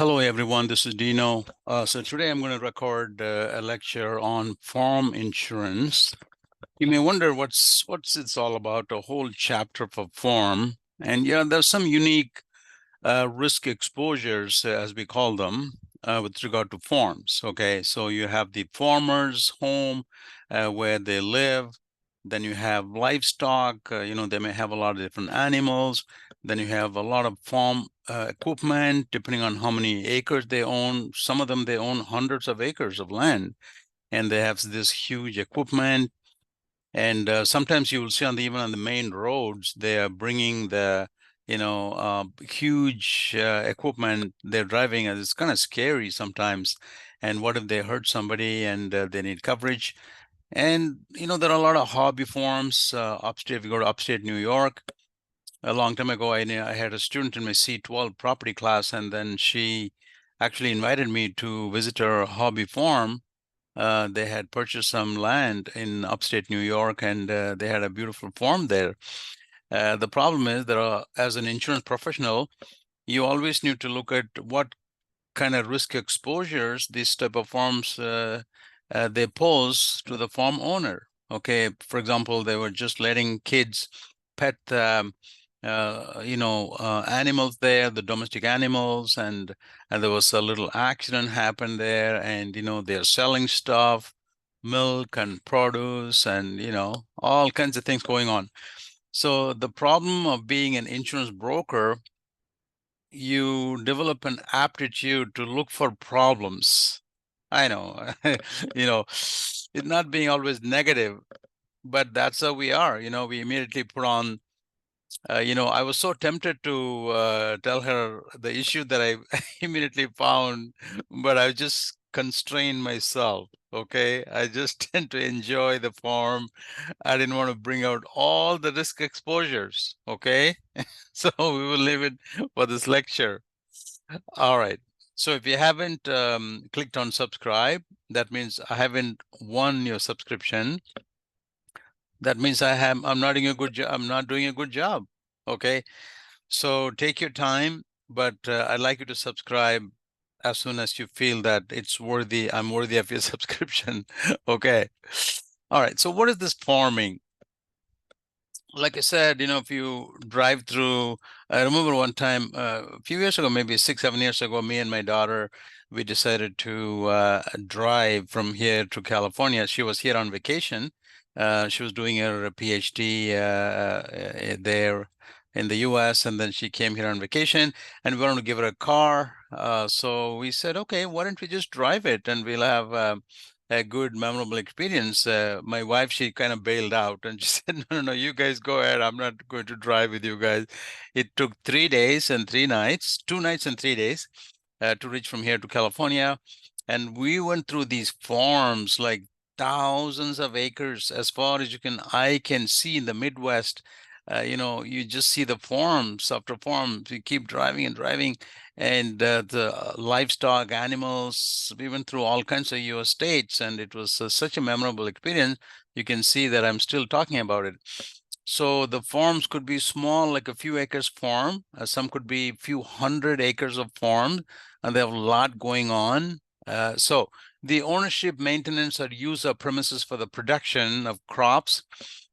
Hello, everyone. This is Dino. So today I'm going to record a lecture on farm insurance. You may wonder what's it's all about, a whole chapter for farm. And yeah, there's some unique risk exposures, as we call them, with regard to farms. Okay, so you have the farmer's home where they live. Then you have livestock. They may have a lot of different animals. Then you have a lot of farm equipment, depending on how many acres they own. Some of them, they own hundreds of acres of land, and they have this huge equipment. And sometimes you will see even on the main roads, they are bringing the huge equipment they're driving, and it's kind of scary sometimes. And what if they hurt somebody and they need coverage? And there are a lot of hobby farms upstate. If you go to upstate New York, a long time ago, I had a student in my C12 property class, and then she actually invited me to visit her hobby farm. They had purchased some land in upstate New York, and they had a beautiful farm there. The problem is as an insurance professional, you always need to look at what kind of risk exposures these type of farms they pose to the farm owner. Okay, for example, they were just letting kids pet animals there, the domestic animals, and there was a little accident happened there, and they're selling stuff, milk and produce, and all kinds of things going on. So the problem of being an insurance broker, you develop an aptitude to look for problems. I know, it's not being always negative, but that's how we are. We immediately put on, I was so tempted to tell her the issue that I immediately found, but I just constrained myself. Okay. I just tend to enjoy the farm. I didn't want to bring out all the risk exposures. Okay. So we will leave it for this lecture. All right. So if you haven't clicked on subscribe, that means I haven't won your subscription. That means I'm not doing a good job. I'm not doing a good job. Okay. So take your time, but I'd like you to subscribe as soon as you feel that it's worthy. I'm worthy of your subscription. Okay. All right. So what is this farming? Like I said, if you drive through, I remember one time, a few years ago, maybe 6, 7 years ago, me and my daughter, we decided to drive from here to California. She was here on vacation. She was doing her PhD there in the US, and then she came here on vacation, and we wanted to give her a car. So we said, okay, why don't we just drive it, and we'll have a good, memorable experience. My wife, she kind of bailed out and she said, no, no, no, you guys go ahead. I'm not going to drive with you guys. It took 3 days and 3 nights, 2 nights and 3 days to reach from here to California. And we went through these farms, like thousands of acres, as far as I can see in the Midwest. You just see the farms after farms. You keep driving and driving, and the livestock, animals. We went through all kinds of US states, and it was such a memorable experience. You can see that I'm still talking about it. So the farms could be small, like a few acres farm. Some could be a few hundred acres of farm, and they have a lot going on. So the ownership, maintenance, or use of premises for the production of crops,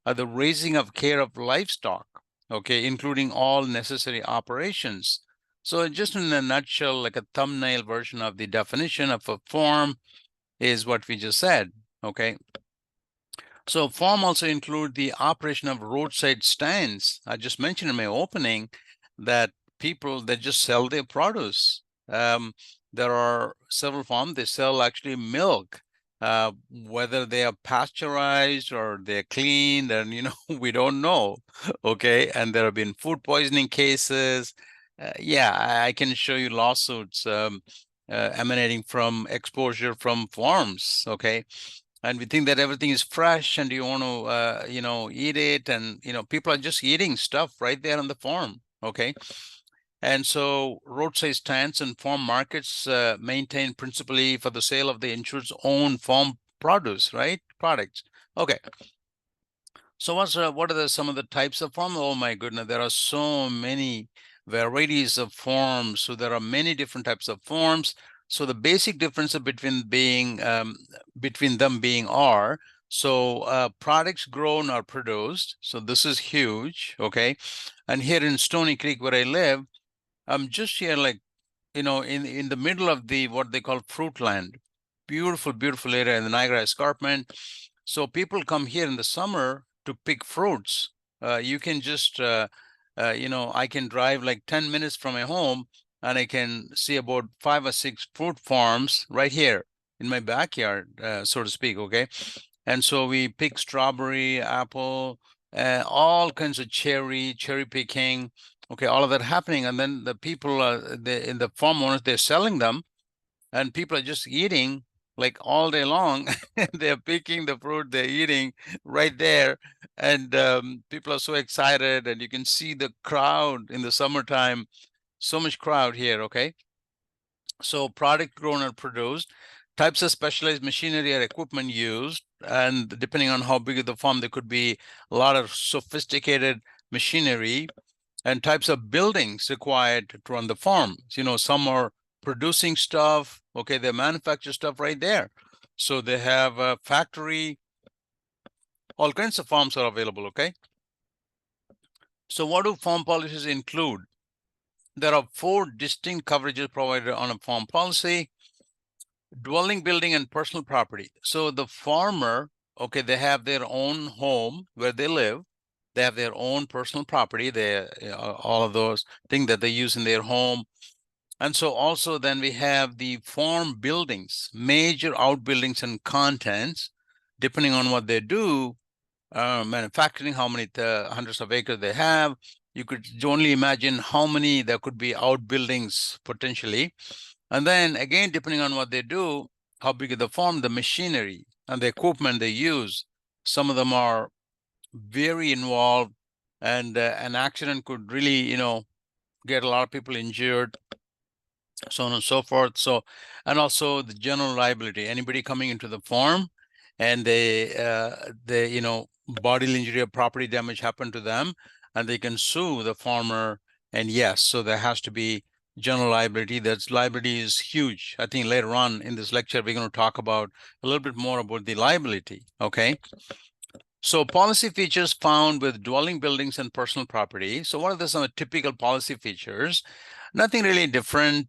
the raising of care of livestock, okay, including all necessary operations. So just in a nutshell, like a thumbnail version of the definition of a farm is what we just said, okay? So farm also include the operation of roadside stands. I just mentioned in my opening that people, they just sell their produce. There are several farms, they sell actually milk, whether they are pasteurized or they're cleaned, and we don't know. Okay, and there have been food poisoning cases. Yeah, I can show you lawsuits emanating from exposure from farms. Okay, and we think that everything is fresh and you want to eat it, and people are just eating stuff right there on the farm. Okay, and so roadside stands and farm markets maintain principally for the sale of the insured's own farm produce, right, products. Okay, so what are some of the types of farm? Oh my goodness, there are so many varieties of forms. So there are many different types of forms. So the basic difference between them being are, so products grown or produced. So this is huge, okay? And here in Stony Creek, where I live, I'm just here like, in the middle of the what they call fruit land. Beautiful, beautiful area in the Niagara Escarpment. So people come here in the summer to pick fruits. You can just, I can drive like 10 minutes from my home and I can see about 5 or 6 fruit farms right here in my backyard, so to speak. Okay. And so we pick strawberry, apple, all kinds of cherry picking. Okay, all of that happening, and then the people, in the farm owners, they're selling them, and people are just eating like all day long. They're picking the fruit, they're eating right there, and people are so excited, and you can see the crowd in the summertime. So much crowd here. Okay, so product grown or produced, types of specialized machinery or equipment used, and depending on how big of the farm, there could be a lot of sophisticated machinery, and types of buildings required to run the farm. Some are producing stuff. Okay, they manufacture stuff right there. So they have a factory, all kinds of farms are available. Okay. So what do farm policies include? There are 4 distinct coverages provided on a farm policy: dwelling, building, and personal property. So the farmer, okay, they have their own home where they live. They have their own personal property. They all of those things that they use in their home. And so also then we have the farm buildings, major outbuildings and contents, depending on what they do, manufacturing, how many hundreds of acres they have. You could only imagine how many there could be outbuildings potentially. And then again, depending on what they do, how big is the farm, the machinery and the equipment they use. Some of them are very involved, and an accident could really, get a lot of people injured, so on and so forth. So, and also the general liability, anybody coming into the farm and bodily injury or property damage happened to them, and they can sue the farmer. And yes, so there has to be general liability. That's liability is huge. I think later on in this lecture, we're going to talk about a little bit more about the liability. Okay. So policy features found with dwelling, buildings, and personal property. So what are some of the typical policy features? Nothing really different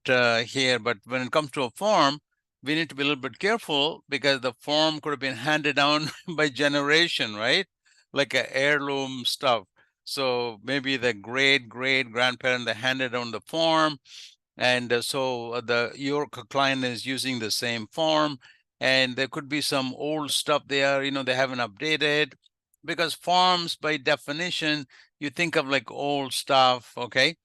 here, but when it comes to a farm, we need to be a little bit careful because the farm could have been handed down by generation, right? Like a heirloom stuff. So maybe the great grandparent, they handed down the farm, and so your client is using the same farm, and there could be some old stuff there, they haven't updated, because farms by definition, you think of like old stuff. Okay.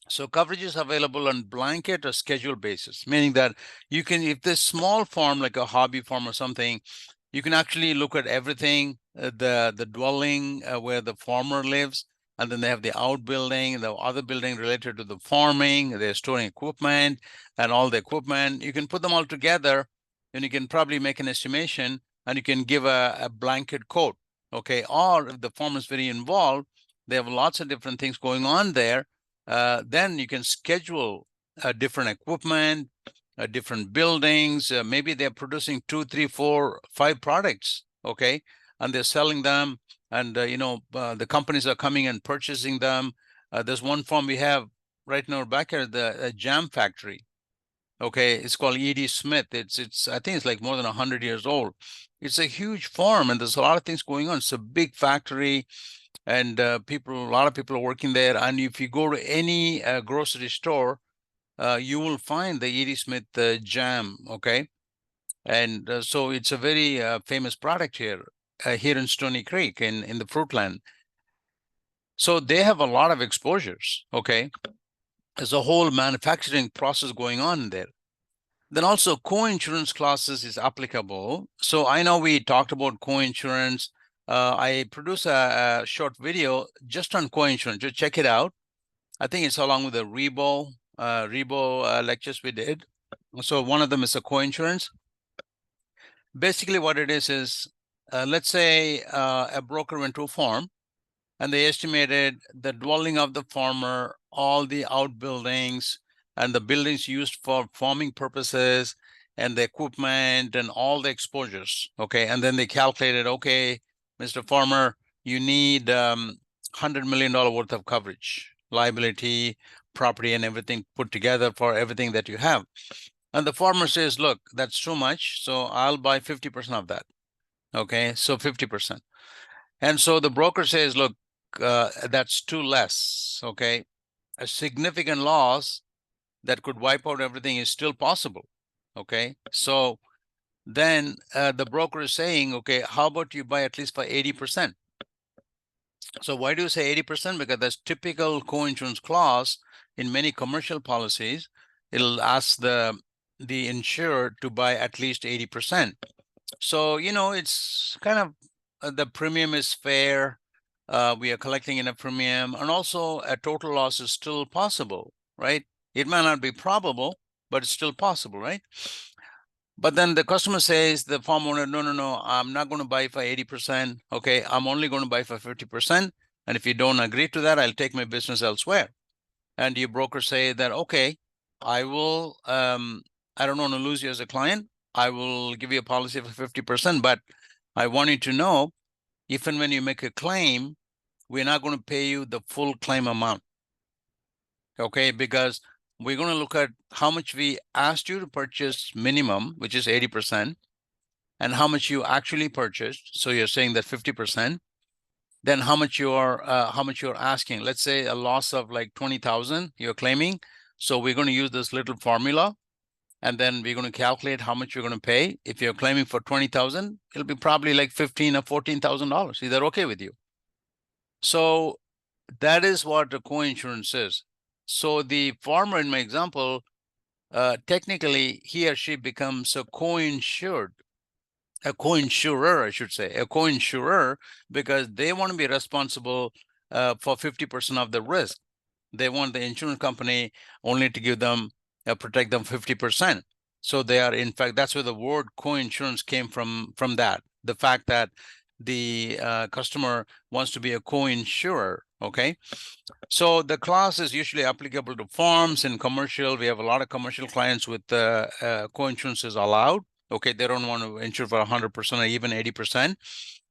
So coverage is available on blanket or schedule basis, meaning that you can, if this small farm, like a hobby farm or something, you can actually look at everything, the dwelling where the farmer lives, and then they have the outbuilding, the other building related to the farming, they're storing equipment and all the equipment. You can put them all together and you can probably make an estimation, and you can give a blanket quote. Okay. Or if the farmer is very involved, they have lots of different things going on there, then you can schedule different equipment, different buildings. Maybe they're producing 2, 3, 4, 5 products, okay, and they're selling them, and the companies are coming and purchasing them. There's one farm we have right in our backyard, the jam factory. Okay, it's called E.D. Smith. It's I think it's like more than 100 years old. It's a huge farm, and there's a lot of things going on. It's a big factory, and a lot of people are working there. And if you go to any grocery store, you will find the E.D. Smith jam. Okay, and so it's a very famous product here in Stony Creek in the Fruitland. So they have a lot of exposures. Okay, there's a whole manufacturing process going on there. Then also co-insurance clauses is applicable. So I know we talked about co-insurance. I produced a short video just on co-insurance. Just check it out. I think it's along with the Rebo lectures we did. So one of them is a co-insurance. Basically what it is, let's say a broker went to a farm and they estimated the dwelling of the farmer all the outbuildings and the buildings used for farming purposes and the equipment and all the exposures. Okay. And then they calculated, okay, Mr. Farmer, you need $100 million worth of coverage, liability, property, and everything put together for everything that you have. And the farmer says, look, that's too much. So I'll buy 50% of that. Okay. So 50%. And so the broker says, look, that's too less. Okay. A significant loss that could wipe out everything is still possible. Okay. So then the broker is saying, okay, how about you buy at least for 80%? So why do you say 80%? Because that's typical co-insurance clause in many commercial policies. It'll ask the insured to buy at least 80%. So, it's kind of the premium is fair. We are collecting in a premium, and also a total loss is still possible, right? It may not be probable, but it's still possible, right? But then the customer says, the farm owner, no, I'm not going to buy for 80%. Okay, I'm only going to buy for 50%. And if you don't agree to that, I'll take my business elsewhere. And your broker say that, okay, I will, I don't want to lose you as a client. I will give you a policy for 50%, but I want you to know, if and when you make a claim, we're not going to pay you the full claim amount. Okay, because we're going to look at how much we asked you to purchase minimum, which is 80%, and how much you actually purchased. So you're saying that 50%. Then how much you're asking. Let's say a loss of like 20,000 you're claiming. So we're going to use this little formula, and then we're going to calculate how much you're going to pay. If you're claiming for 20,000, it'll be probably like $15,000 or $14,000. Is that okay with you? So that is what the co-insurance is. So the farmer in my example, technically he or she becomes a co-insured, a co-insurer, I should say, a co-insurer, because they want to be responsible for 50% of the risk. They want the insurance company only to give them, protect them 50%. So they are, in fact, that's where the word co-insurance came from that. The fact that the customer wants to be a co-insurer, okay? So the clause is usually applicable to farms and commercial. We have a lot of commercial clients with co-insurance is allowed. Okay, they don't want to insure for 100% or even 80%,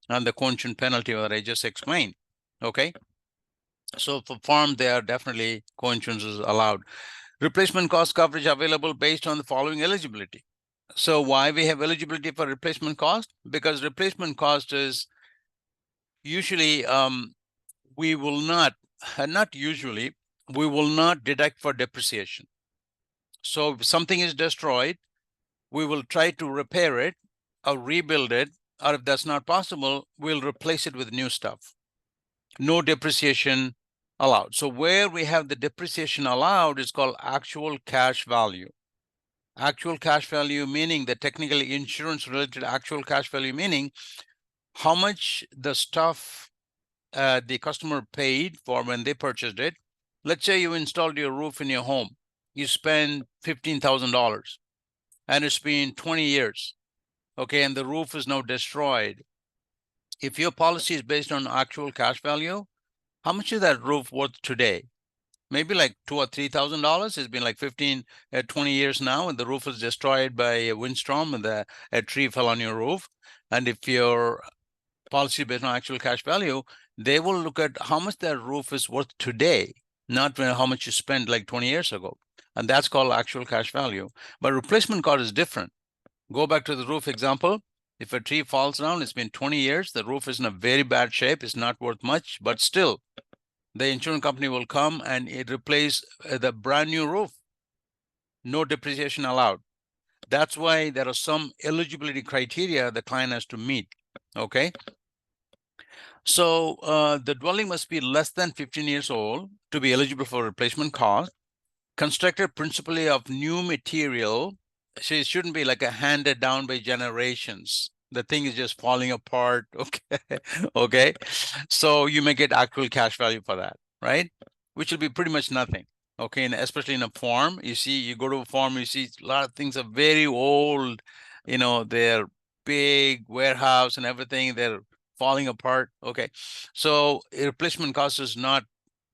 and the co-insurance penalty that I just explained. Okay, so for farm, they are definitely co-insurance is allowed. Replacement cost coverage available based on the following eligibility. So why we have eligibility for replacement cost? Because replacement cost is usually we will not usually, we will not deduct for depreciation. So if something is destroyed, we will try to repair it or rebuild it, or if that's not possible, we'll replace it with new stuff. No depreciation allowed. So where we have the depreciation allowed is called actual cash value. Actual cash value meaning that technically insurance related actual cash value meaning how much the stuff the customer paid for when they purchased it. Let's say you installed your roof in your home. You spend $15,000 and it's been 20 years. Okay, and the roof is now destroyed. If your policy is based on actual cash value, how much is that roof worth today? Maybe like $2,000 or $3,000. It's been like 15, 20 years now, and the roof is destroyed by a windstorm and a tree fell on your roof. And if your policy based on actual cash value, they will look at how much that roof is worth today, not how much you spent like 20 years ago. And that's called actual cash value. But replacement cost is different. Go back to the roof example. If a tree falls down, it's been 20 years, the roof is in a very bad shape, it's not worth much, but still, the insurance company will come and it replace the brand new roof. No depreciation allowed. That's why there are some eligibility criteria the client has to meet. Okay. So the dwelling must be less than 15 years old to be eligible for replacement cost. Constructed principally of new material. So it shouldn't be like a handed down by generations. The thing is just falling apart. Okay. Okay. So you may get actual cash value for that, right? Which will be pretty much nothing. Okay. And especially in a farm, you go to a farm, you see a lot of things are very old, they're big warehouse and everything, they're falling apart. Okay. So replacement cost is not,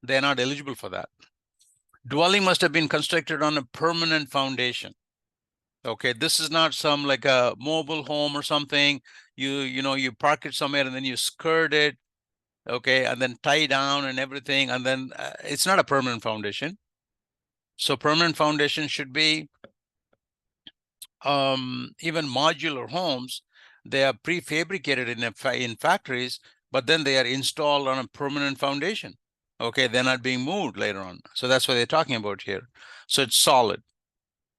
they're not eligible for that. Dwelling must have been constructed on a permanent foundation. Okay, this is not some like a mobile home or something. You park it somewhere and then you skirt it, okay, and then tie down and everything, and then it's not a permanent foundation. So permanent foundation should be even modular homes. They are prefabricated in factories, but then they are installed on a permanent foundation. Okay, they're not being moved later on. So that's what they're talking about here. So it's solid.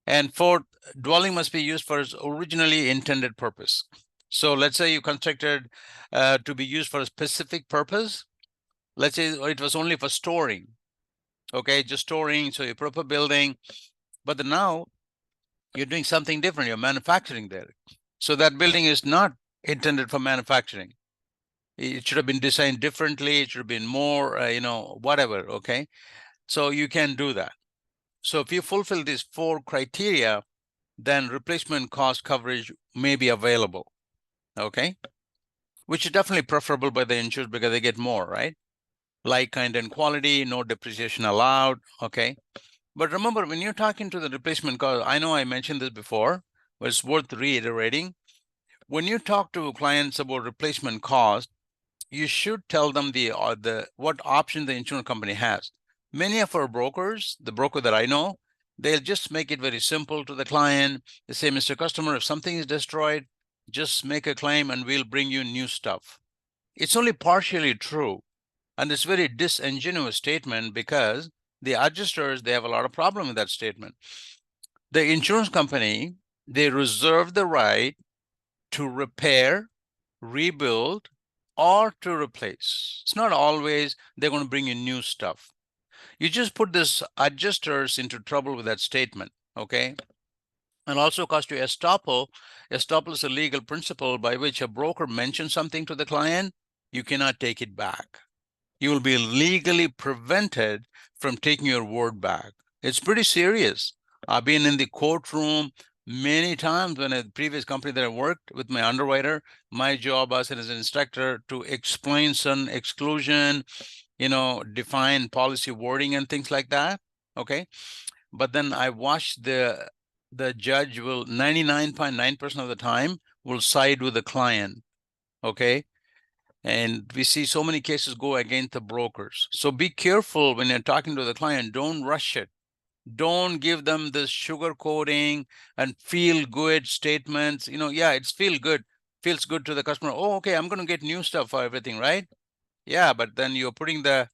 And fourth, dwelling must be used for its originally intended purpose. So let's say you constructed to be used for a specific purpose. Let's say it was only for storing. Okay, just storing. So you put up a building, but then now you're doing something different. You're manufacturing there. So that building is not intended for manufacturing. It should have been designed differently. It should have been more, whatever. Okay, so you can do that. So if you fulfill these four criteria, then replacement cost coverage may be available, okay? Which is definitely preferable by the insured because they get more, right? Like, kind, and quality, no depreciation allowed, okay? But remember, when you're talking to the replacement cost, I know I mentioned this before, but it's worth reiterating. When you talk to clients about replacement cost, you should tell them what option the insurance company has. Many of our brokers, the broker that I know, they'll just make it very simple to the client. They say, Mr. Customer, if something is destroyed, just make a claim and we'll bring you new stuff. It's only partially true. And it's very disingenuous statement because the adjusters, they have a lot of problem with that statement. The insurance company, they reserve the right to repair, rebuild, or to replace. It's not always they're going to bring you new stuff. You just put this adjusters into trouble with that statement, okay? And also cost you estoppel. Estoppel is a legal principle by which a broker mentions something to the client, you cannot take it back. You will be legally prevented from taking your word back. It's pretty serious. I've been in the courtroom many times when a previous company that I worked with my underwriter, my job as an instructor to explain some exclusion, define policy wording and things like that. Okay. But then I watched the judge will 99.9% of the time will side with the client. Okay. And we see so many cases go against the brokers. So be careful when you're talking to the client. Don't rush it. Don't give them this sugarcoating and feel good statements. Yeah, it's feels good to the customer. Oh, okay, I'm going to get new stuff for everything, right? Yeah, but then you're putting the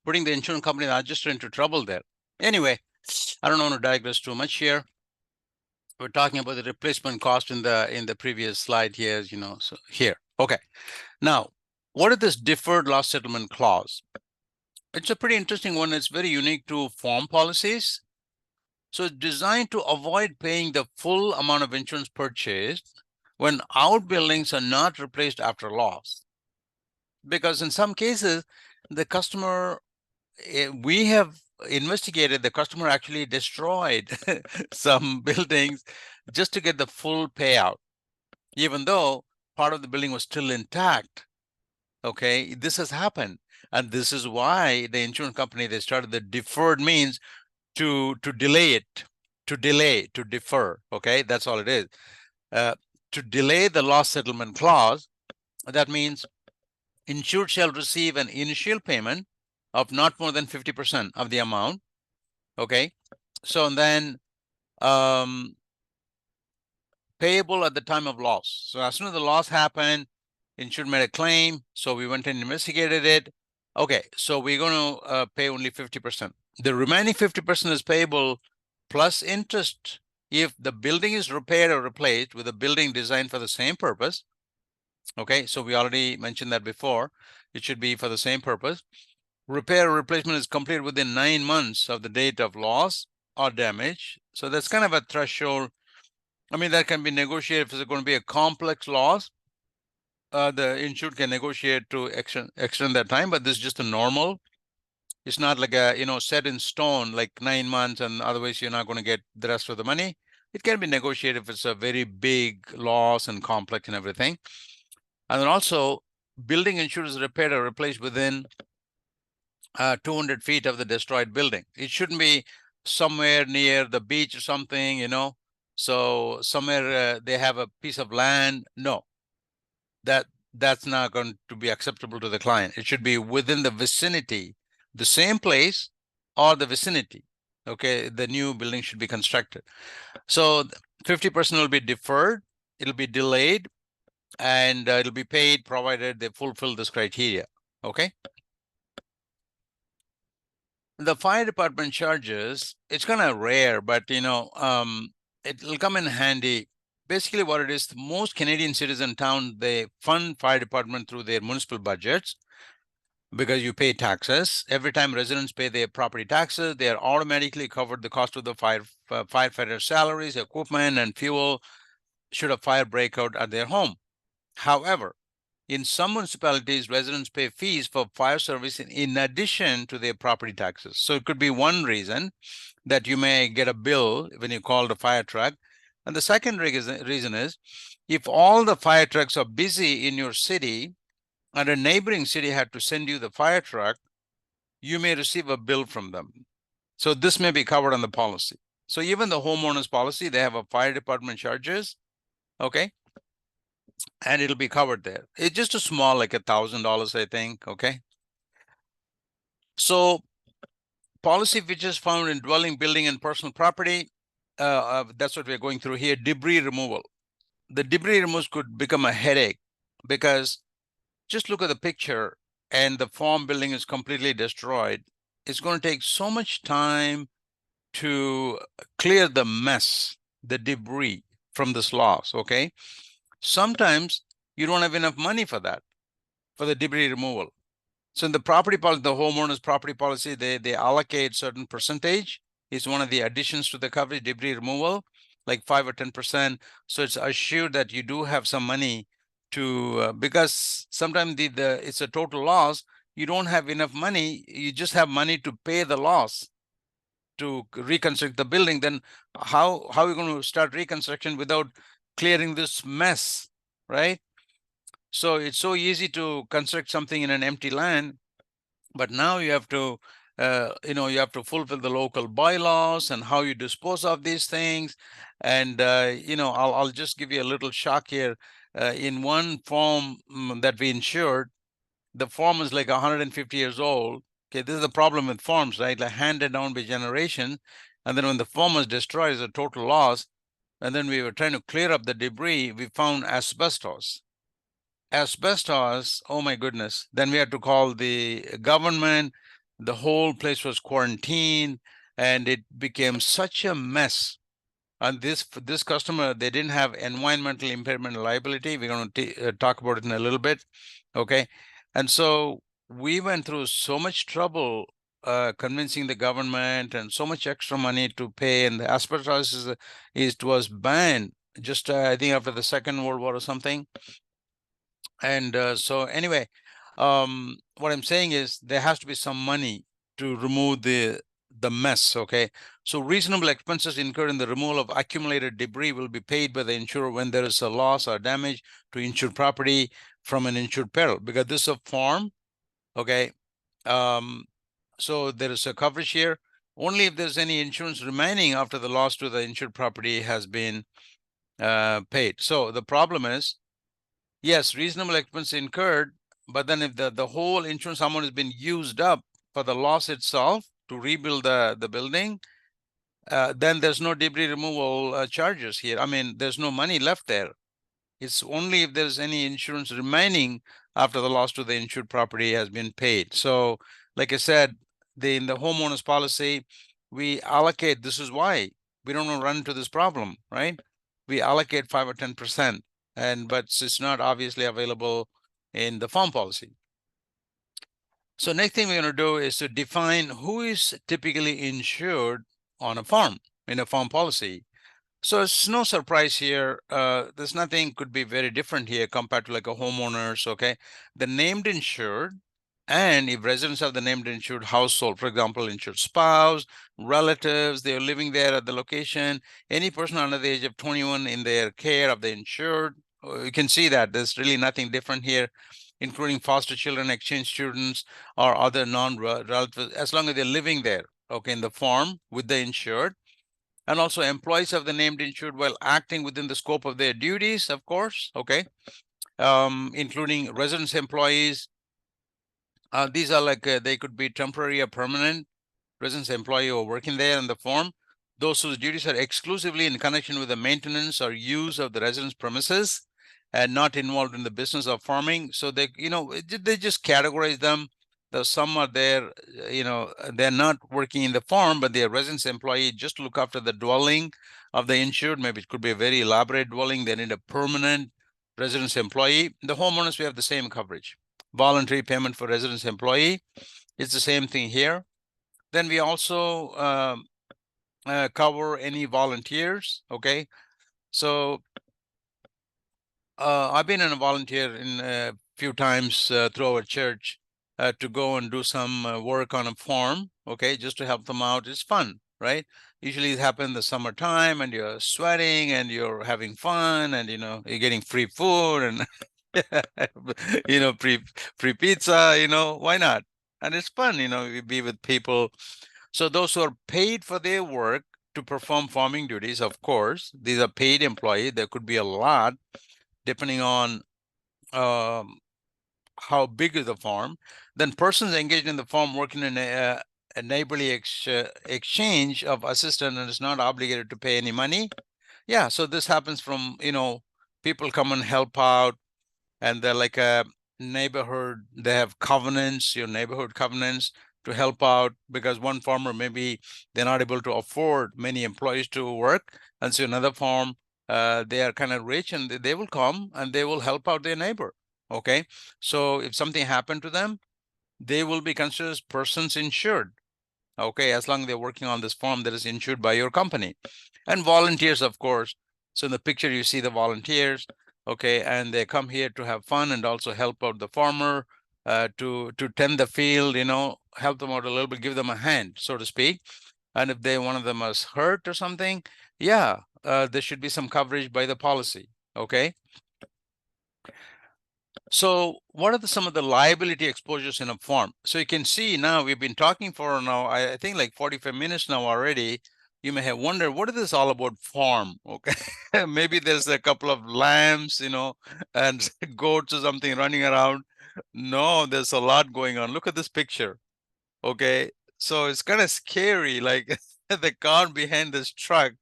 insurance company adjuster into trouble there. Anyway, I don't want to digress too much here. We're talking about the replacement cost in the previous slide here, so here. Okay. Now, what is this deferred loss settlement clause? It's a pretty interesting one. It's very unique to farm policies. So it's designed to avoid paying the full amount of insurance purchased when outbuildings are not replaced after loss. Because in some cases, the customer, we have investigated, the customer actually destroyed some buildings just to get the full payout, even though part of the building was still intact. Okay, this has happened. And this is why the insurance company, they started the deferred means to delay it, to defer. Okay, that's all it is. To delay the loss settlement clause, that means insured shall receive an initial payment of not more than 50% of the amount. Okay, so then payable at the time of loss. So as soon as the loss happened, insured made a claim, so we went and investigated it. Okay, so we're going to pay only 50%. The remaining 50% is payable plus interest if the building is repaired or replaced with a building designed for the same purpose. Okay, so we already mentioned that before. It should be for the same purpose. Repair or replacement is completed within 9 months of the date of loss or damage. So that's kind of a threshold. I mean, that can be negotiated if it's going to be a complex loss. The insured can negotiate to extend that time, but this is just a normal. It's not like a set in stone, like 9 months, and otherwise you're not going to get the rest of the money. It can be negotiated if it's a very big loss and complex and everything. And then also building insured is repaired or replaced within 200 feet of the destroyed building. It shouldn't be somewhere near the beach or something, So somewhere they have a piece of land. No, that's not going to be acceptable to the client. It should be within the vicinity, the same place or the vicinity. Okay, the new building should be constructed. So 50% will be deferred, it'll be delayed, and it'll be paid provided they fulfill this criteria. Okay. The fire department charges, it's kind of rare, but it'll come in handy. Basically, what it is, most Canadian cities and towns, they fund fire department through their municipal budgets because you pay taxes. Every time residents pay their property taxes, they are automatically covered the cost of the firefighter salaries, equipment, and fuel should a fire break out at their home. However, in some municipalities, residents pay fees for fire service in addition to their property taxes. So it could be one reason that you may get a bill when you call the fire truck. And the second reason is if all the fire trucks are busy in your city and a neighboring city had to send you the fire truck, you may receive a bill from them. So this may be covered on the policy. So even the homeowners policy, they have a fire department charges, okay? And it'll be covered there. It's just a small, like $1,000, I think, okay? So policy features found in dwelling, building, and personal property, that's what we're going through here. Debris removal. The debris removal could become a headache because just look at the picture and the farm building is completely destroyed. It's going to take so much time to clear the mess, the debris from this loss, okay? Sometimes you don't have enough money for that, for the debris removal. So in the property policy, the homeowner's property policy, they allocate certain percentage. It's one of the additions to the coverage, debris removal, like 5 or 10%. So it's assured that you do have some money to, because sometimes it's a total loss. You don't have enough money. You just have money to pay the loss to reconstruct the building. Then how are you going to start reconstruction without clearing this mess, right? So it's so easy to construct something in an empty land, but now you have to, you have to fulfill the local bylaws and how you dispose of these things. And I'll just give you a little shock here. In one farm that we insured, the farm is like 150 years old. Okay, this is the problem with farms, right? Like handed down by generation, and then when the farm was destroyed, it's a total loss. And then we were trying to clear up the debris. We found asbestos. Oh my goodness. Then we had to call the government. The whole place was quarantined and it became such a mess. And this customer, they didn't have environmental impairment liability. We're going to talk about it in a little bit. Okay. And so we went through so much trouble convincing the government and so much extra money to pay. And the asbestos was banned just, I think, after the Second World War or something. And so anyway, what I'm saying is there has to be some money to remove the mess, okay? So reasonable expenses incurred in the removal of accumulated debris will be paid by the insurer when there is a loss or damage to insured property from an insured peril, because this is a farm, okay? So there is a coverage here. Only if there's any insurance remaining after the loss to the insured property has been paid. So the problem is, yes, reasonable expense incurred, but then if the whole insurance amount has been used up for the loss itself to rebuild the building, then there's no debris removal charges here. I mean, there's no money left there. It's only if there's any insurance remaining after the loss to the insured property has been paid. So, like I said, in the homeowners policy, we allocate, this is why we don't run into this problem, right? We allocate 5 or 10%, but it's not obviously available in the farm policy. So next thing we're going to do is to define who is typically insured on a farm, in a farm policy. So it's no surprise here. There's nothing could be very different here compared to like a homeowners, okay? The named insured, and if residents have the named insured household, for example, insured spouse, relatives, they're living there at the location, any person under the age of 21 in their care of the insured, you can see that there's really nothing different here. including foster children, exchange students, or other non-relatives, as long as they're living there, okay, in the farm with the insured. And also employees of the named insured while acting within the scope of their duties, of course, okay, including residence employees. These are like, they could be temporary or permanent residence employee or working there in the farm. Those whose duties are exclusively in connection with the maintenance or use of the residence premises and not involved in the business of farming. So they, they just categorize them. Though some are there, they're not working in the farm, but they're residence employee just to look after the dwelling of the insured. Maybe it could be a very elaborate dwelling. They need a permanent residence employee. The homeowners, we have the same coverage. Voluntary payment for residence employee. It's the same thing here. Then we also cover any volunteers. Okay, so I've been a volunteer in a few times through our church to go and do some work on a farm. Okay, just to help them out. It's fun, right? Usually it happens in the summertime, and you're sweating and you're having fun, and you're getting free food and free pizza. Why not? And it's fun. You be with people. So those who are paid for their work to perform farming duties, of course, these are paid employees. There could be a lot, depending on how big is the farm. Then persons engaged in the farm working in a neighborly exchange of assistance and is not obligated to pay any money. Yeah, so this happens from, people come and help out, and they're like a neighborhood. They have covenants, your neighborhood covenants, to help out, because one farmer, maybe they're not able to afford many employees to work, and so another farm, they are kind of rich, and they will come and they will help out their neighbor. Okay, so if something happened to them, they will be considered as persons insured. Okay, as long as they're working on this farm that is insured by your company. And volunteers, of course. So in the picture you see the volunteers, okay, and they come here to have fun and also help out the farmer, to tend the field, help them out a little bit, give them a hand, so to speak. And if one of them is hurt or something, yeah, there should be some coverage by the policy. Okay. So what are some of the liability exposures in a farm? So you can see now, we've been talking for now, I think like 45 minutes now already. You may have wondered, what is this all about farm? Okay. Maybe there's a couple of lambs, and goats or something running around. No, there's a lot going on. Look at this picture. Okay. So it's kind of scary, like the car behind this truck.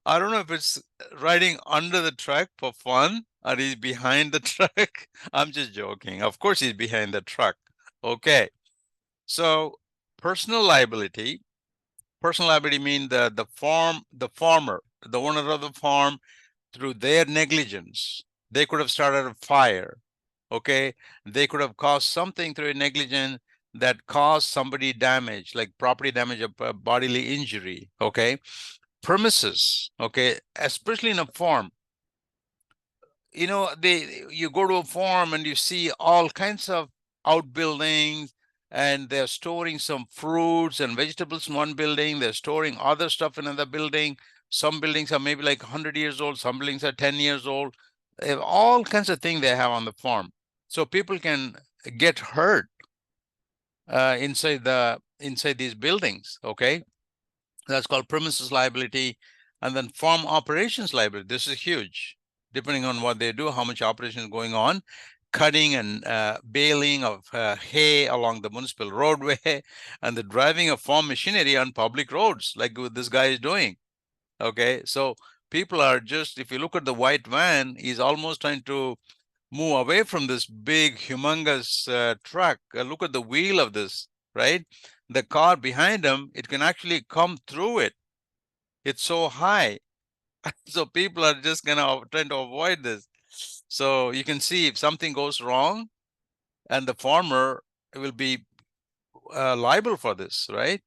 I don't know if it's riding under the truck for fun or he's behind the truck. I'm just joking. Of course, he's behind the truck. Okay. So personal liability. Personal liability means the farmer, the owner of the farm, through their negligence, they could have started a fire. Okay. They could have caused something through negligence that caused somebody damage, like property damage or bodily injury. Okay. Premises, okay, especially in a farm. You go to a farm and you see all kinds of outbuildings, and they're storing some fruits and vegetables in one building. They're storing other stuff in another building. Some buildings are maybe like 100 years old. Some buildings are 10 years old. They have all kinds of things they have on the farm. So people can get hurt inside these buildings. Okay. That's called premises liability. And then farm operations liability. This is huge, depending on what they do, how much operation is going on. Cutting and baling of hay along the municipal roadway, and the driving of farm machinery on public roads, like what this guy is doing. Okay, so people are just, if you look at the white van, he's almost trying to move away from this big, humongous truck. Look at the wheel of this, right? The car behind him, it can actually come through it. It's so high. So people are just trying to avoid this. So you can see if something goes wrong, and the farmer will be liable for this, right?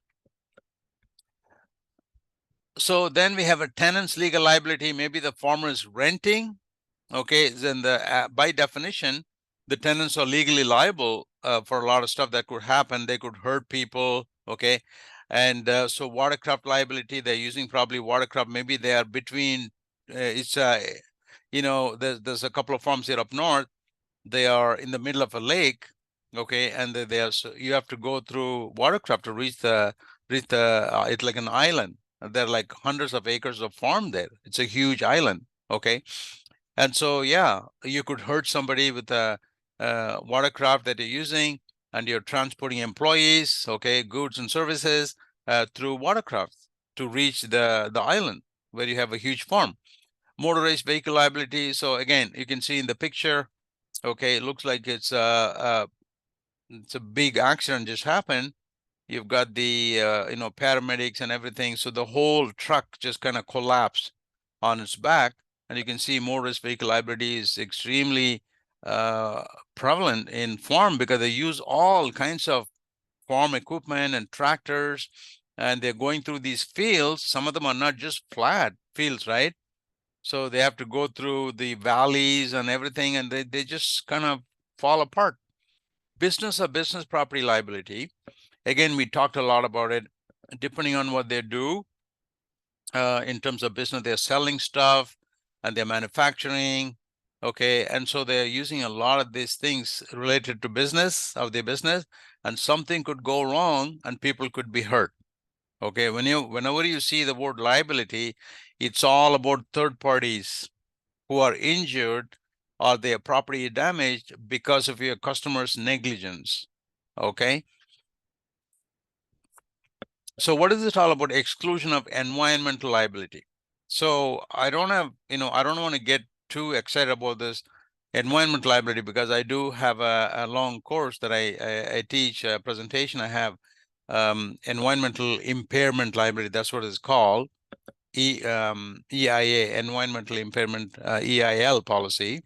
So then we have a tenant's legal liability. Maybe the farmer is renting. Okay, then by definition, the tenants are legally liable for a lot of stuff that could happen. They could hurt people. Okay, and so watercraft liability, they're using probably watercraft. Maybe they are between. There's a couple of farms here up north. they are in the middle of a lake, okay, and they are, so you have to go through watercraft to reach the it's like an island. There are like hundreds of acres of farm there. It's a huge island, okay, and so yeah, you could hurt somebody with a watercraft that you're using, and you're transporting employees, okay, goods and services through watercraft to reach the island where you have a huge farm. Motorized vehicle liability. So again, you can see in the picture, okay, it looks like it's a big accident just happened. You've got the paramedics and everything. So the whole truck just kind of collapsed on its back, and you can see motorist vehicle liability is extremely uh, prevalent in farm because they use all kinds of farm equipment and tractors, and they're going through these fields. Some of them are not just flat fields, right? So they have to go through the valleys and everything, and they just kind of fall apart. Business or business property liability. Again, we talked a lot about it. Depending on what they do, in terms of business, they're selling stuff and they're manufacturing. Okay, and so they're using a lot of these things related to business of their business, and something could go wrong and people could be hurt. Okay, whenever you see the word liability, it's all about third parties who are injured or their property damaged because of your customer's negligence. Okay. So what is it all about? Exclusion of environmental liability. So I don't want to get too excited about this environmental liability because I do have a long course that I teach, a presentation I have, environmental impairment liability. That's what it's called. EIA, environmental impairment, EIL policy.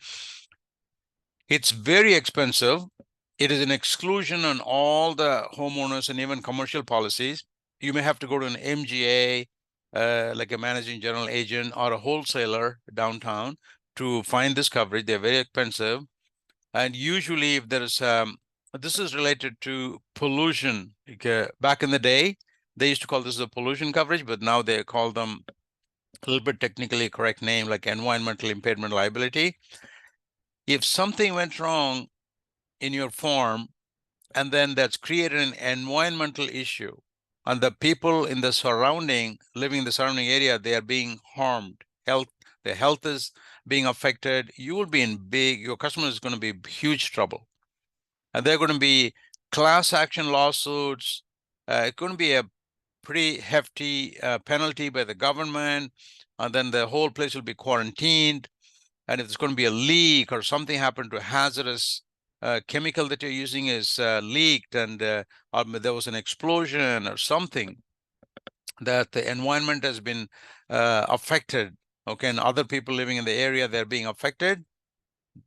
It's very expensive. It is an exclusion on all the homeowners and even commercial policies. You may have to go to an MGA, like a managing general agent or a wholesaler downtown to find this coverage. They're very expensive. And usually if there's, this is related to pollution. Back in the day, they used to call this a pollution coverage, but now they call them a little bit technically correct name, like environmental impairment liability. If something went wrong in your farm, and then that's created an environmental issue, and the people in the surrounding, living in the surrounding area, they are being harmed. Their health is being affected. You will be in your customer is going to be huge trouble. And they're going to be class action lawsuits. It's going to be a pretty hefty penalty by the government. And then the whole place will be quarantined. And if there's going to be a leak or something happened to a hazardous chemical that you're using is leaked, and or there was an explosion or something, that the environment has been affected, okay, and other people living in the area, they're being affected,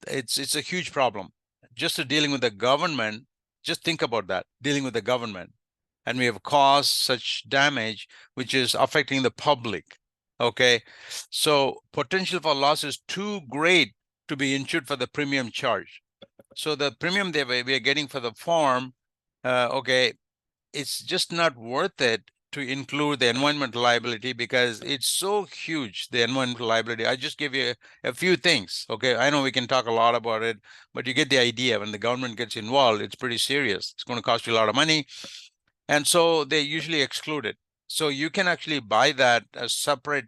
it's a huge problem. Just dealing with the government, just think about that, dealing with the government. And we have caused such damage, which is affecting the public. Okay. So potential for loss is too great to be insured for the premium charge. So the premium that we are getting for the farm, okay, it's just not worth it to include the environmental liability because it's so huge, the environmental liability. I just give you a few things. Okay, I know we can talk a lot about it, but you get the idea. When the government gets involved, it's pretty serious. It's going to cost you a lot of money. And so they usually exclude it. So you can actually buy that as separate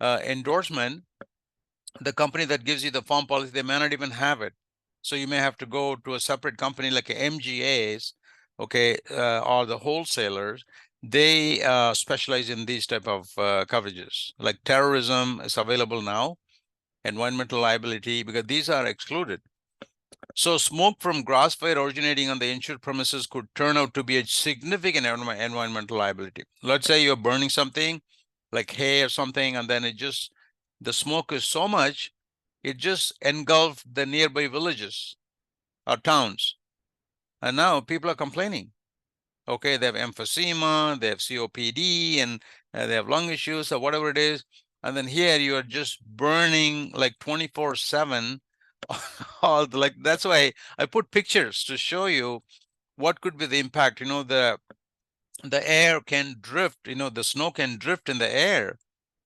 endorsement. The company that gives you the farm policy, they may not even have it. So you may have to go to a separate company like MGAs, okay, or the wholesalers. They specialize in these type of coverages. Like terrorism is available now, environmental liability, because these are excluded. So smoke from grass fire originating on the insured premises could turn out to be a significant environmental liability. Let's say you're burning something like hay or something, and then the smoke is so much, it just engulfed the nearby villages or towns. And now people are complaining. Okay, they have emphysema, they have COPD, and they have lung issues or whatever it is. And then here you are just burning like 24/7. Like that's why I put pictures to show you what could be the impact. The air can drift, the snow can drift in the air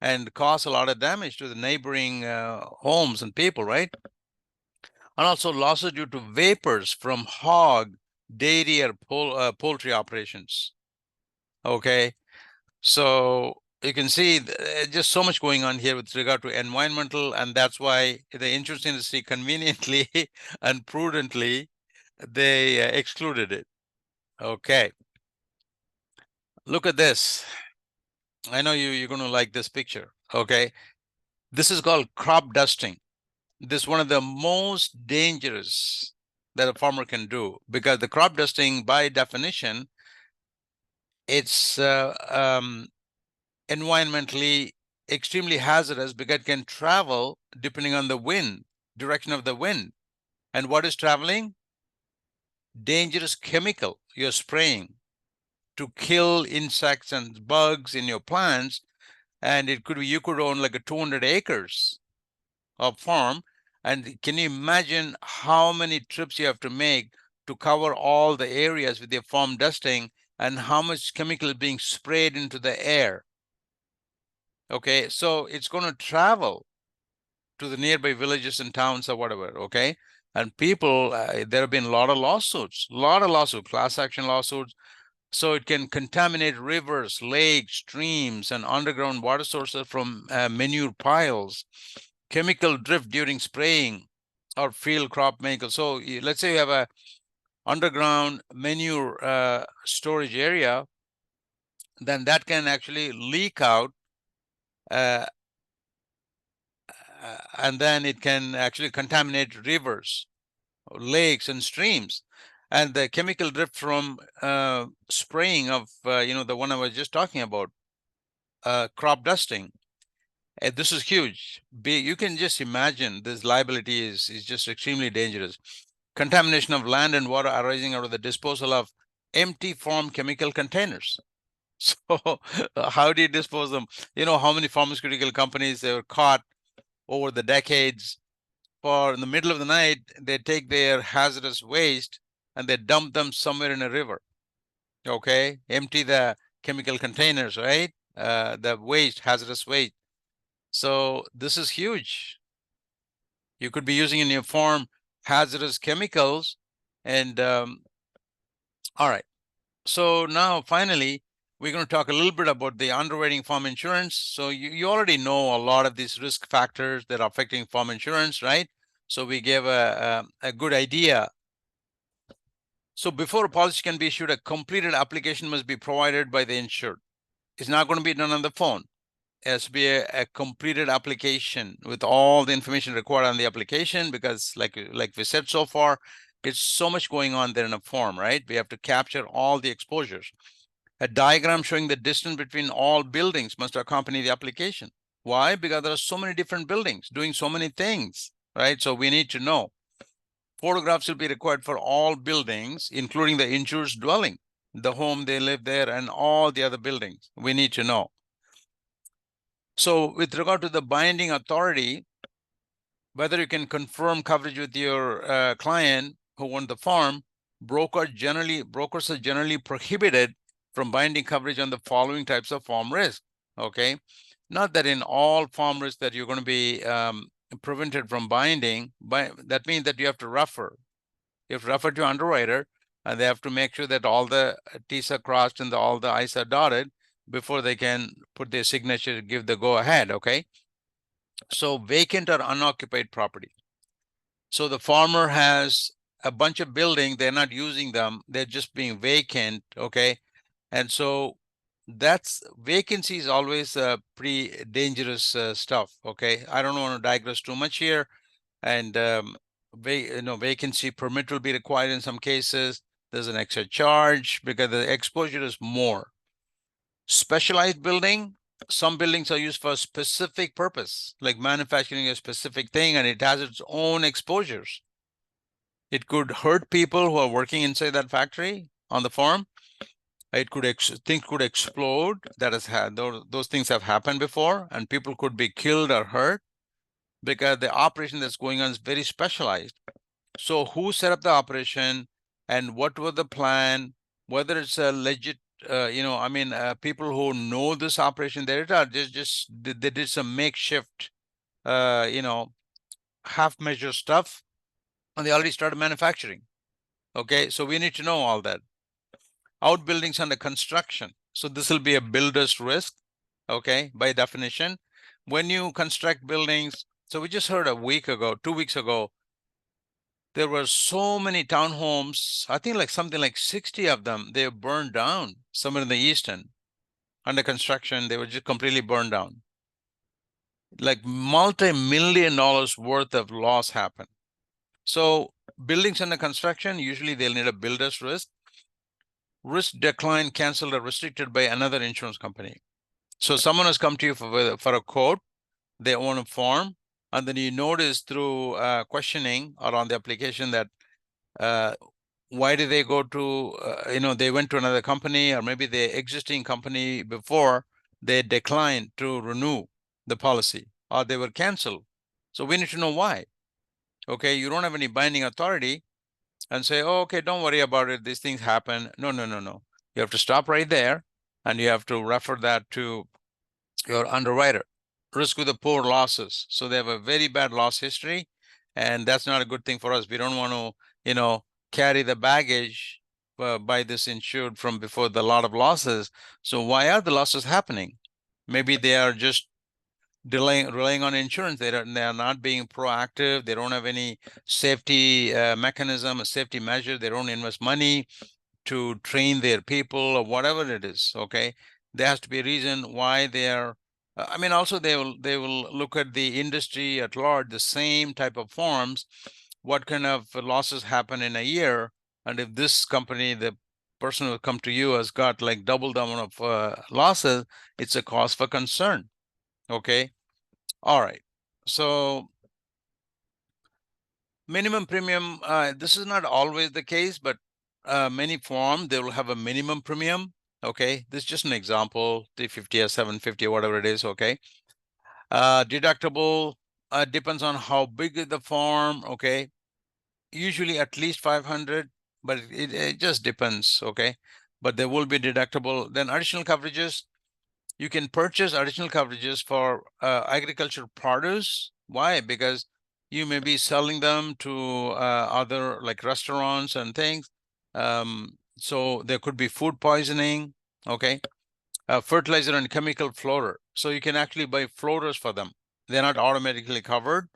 and cause a lot of damage to the neighboring homes and people, right? and also losses due to vapors from hog, dairy, or poultry operations. Okay, so you can see just so much going on here with regard to environmental, and that's why the insurance industry conveniently and prudently they excluded it. Okay, look at this. I know you're going to like this picture. Okay, this is called crop dusting. This is one of the most dangerous that a farmer can do, because the crop dusting, by definition, it's environmentally extremely hazardous because it can travel depending on the wind, direction of the wind. And what is traveling? Dangerous chemical you're spraying to kill insects and bugs in your plants. And it could be, you could own like a 200 acres of farm. And can you imagine how many trips you have to make to cover all the areas with your farm dusting, and how much chemical is being sprayed into the air? Okay, so it's going to travel to the nearby villages and towns or whatever. Okay, and people, there have been a lot of lawsuits, class action lawsuits. So it can contaminate rivers, lakes, streams, and underground water sources from manure piles, chemical drift during spraying, or field crop chemical. So let's say you have a underground manure storage area, then that can actually leak out, uh, and then it can actually contaminate rivers, lakes, and streams. And the chemical drift from spraying of, the one I was just talking about, crop dusting. This is huge. You can just imagine this liability is just extremely dangerous. Contamination of land and water arising out of the disposal of empty farm chemical containers. So how do you dispose them? You know how many pharmaceutical companies they were caught over the decades, for in the middle of the night, they take their hazardous waste and they dump them somewhere in a river. Okay, empty the chemical containers, right? The waste, hazardous waste. So this is huge. You could be using in your farm hazardous chemicals. And all right, so now finally, we're going to talk a little bit about the underwriting farm insurance. So you already know a lot of these risk factors that are affecting farm insurance, right? So we gave a good idea. So before a policy can be issued, a completed application must be provided by the insured. It's not going to be done on the phone. It has to be a completed application with all the information required on the application, because like we said so far, it's so much going on there in a form, right? We have to capture all the exposures. A diagram showing the distance between all buildings must accompany the application. Why? Because there are so many different buildings doing so many things, right? So we need to know. Photographs will be required for all buildings, including the insured's dwelling, the home they live there, and all the other buildings. We need to know. So with regard to the binding authority, whether you can confirm coverage with your client who won the farm, brokers are generally prohibited from binding coverage on the following types of farm risk. Okay, not that in all farm risks that you're going to be prevented from binding, but that means that you have to refer. You have to refer to underwriter, and they have to make sure that all the T's are crossed and all the I's are dotted before they can put their signature to give the go ahead. Okay. So vacant or unoccupied property. So the farmer has a bunch of buildings, they're not using them, they're just being vacant. Okay. And so that's vacancy is always pretty dangerous stuff. Okay. I don't want to digress too much here. And vacancy permit will be required in some cases. There's an extra charge because the exposure is more. Specialized building, some buildings are used for a specific purpose, like manufacturing a specific thing, and it has its own exposures. It could hurt people who are working inside that factory on the farm. It could things could explode. That has had those things have happened before, and people could be killed or hurt because the operation that's going on is very specialized. So who set up the operation, and what was the plan? Whether it's a legit, people who know this operation, they did some makeshift, half measure stuff. and they already started manufacturing. Okay, so we need to know all that. Outbuildings under construction. So this will be a builder's risk, okay, by definition. When you construct buildings, so we just heard a week ago, 2 weeks ago, there were so many townhomes, I think like something like 60 of them, they burned down somewhere in the eastern under construction. They were just completely burned down. Like multi-million dollars worth of loss happened. So buildings under construction, usually they'll need a builder's risk. Risk decline, canceled or restricted by another insurance company. So someone has come to you for a quote, they own a form, and then you notice through questioning or on the application that why did they go to, they went to another company, or maybe the existing company before they declined to renew the policy, or they were canceled. So we need to know why. Okay, you don't have any binding authority and say, oh, okay, don't worry about it. These things happen. No, no, no, no. You have to stop right there, and you have to refer that to your underwriter. Risk with the poor losses. So they have a very bad loss history, and that's not a good thing for us. We don't want to, carry the baggage by this insured from before the lot of losses. So why are the losses happening? Maybe they are just relying on insurance. They are not being proactive. They don't have any safety mechanism, a safety measure. They don't invest money to train their people or whatever it is. Okay, there has to be a reason why they are. I mean, also they will look at the industry at large, the same type of forms. What kind of losses happen in a year? And if this company, the person who come to you has got like double the amount of losses, it's a cause for concern. Okay. All right. So minimum premium, this is not always the case, but many form, they will have a minimum premium. Okay. This is just an example, 350 or 750 or whatever it is. Okay. Deductible depends on how big is the form. Okay. Usually at least 500, but it just depends. Okay. But there will be deductible. Then additional coverages. You can purchase additional coverages for agricultural produce. Why? Because you may be selling them to other like restaurants and things. So there could be food poisoning. Okay. Fertilizer and chemical floater. So you can actually buy floaters for them. They're not automatically covered.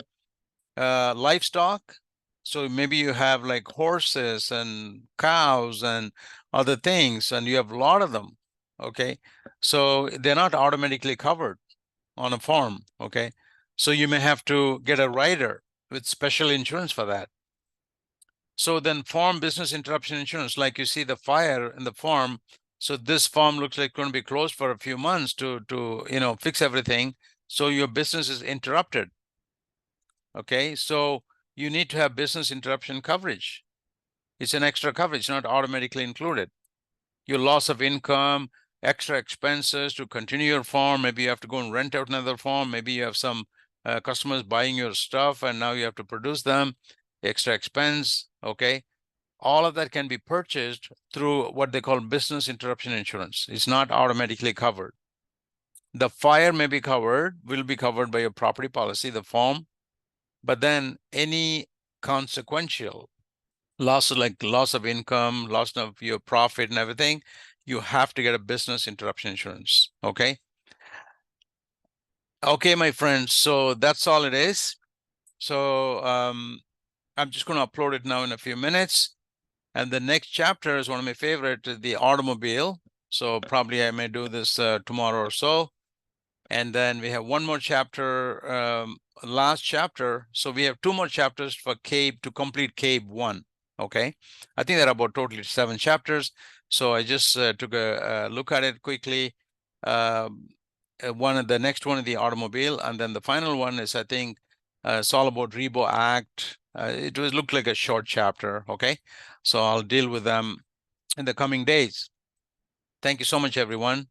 Livestock. So maybe you have like horses and cows and other things, and you have a lot of them. Okay. So they're not automatically covered on a farm. Okay. So you may have to get a rider with special insurance for that. So then farm business interruption insurance, like you see the fire in the farm. So this farm looks like going to be closed for a few months to fix everything. So your business is interrupted. Okay. So you need to have business interruption coverage. It's an extra coverage, not automatically included. Your loss of income, extra expenses to continue your farm. Maybe you have to go and rent out another farm. Maybe you have some customers buying your stuff and now you have to produce them. Extra expense. Okay. All of that can be purchased through what they call business interruption insurance. It's not automatically covered. The fire may be covered, will be covered by your property policy, the farm, but then any consequential loss, like loss of income, loss of your profit and everything, you have to get a business interruption insurance. Okay. Okay, my friends. So that's all it is. So I'm just going to upload it now in a few minutes. And the next chapter is one of my favorite, the automobile. So probably I may do this tomorrow or so. And then we have one more chapter, last chapter. So we have two more chapters for CABE to complete CABE 1. Okay. I think there are about totally 7 chapters. So I just took a look at it quickly. The next one is the automobile. And then the final one is, I think, it's all about Rebo Act. It looked like a short chapter. Okay. So I'll deal with them in the coming days. Thank you so much, everyone.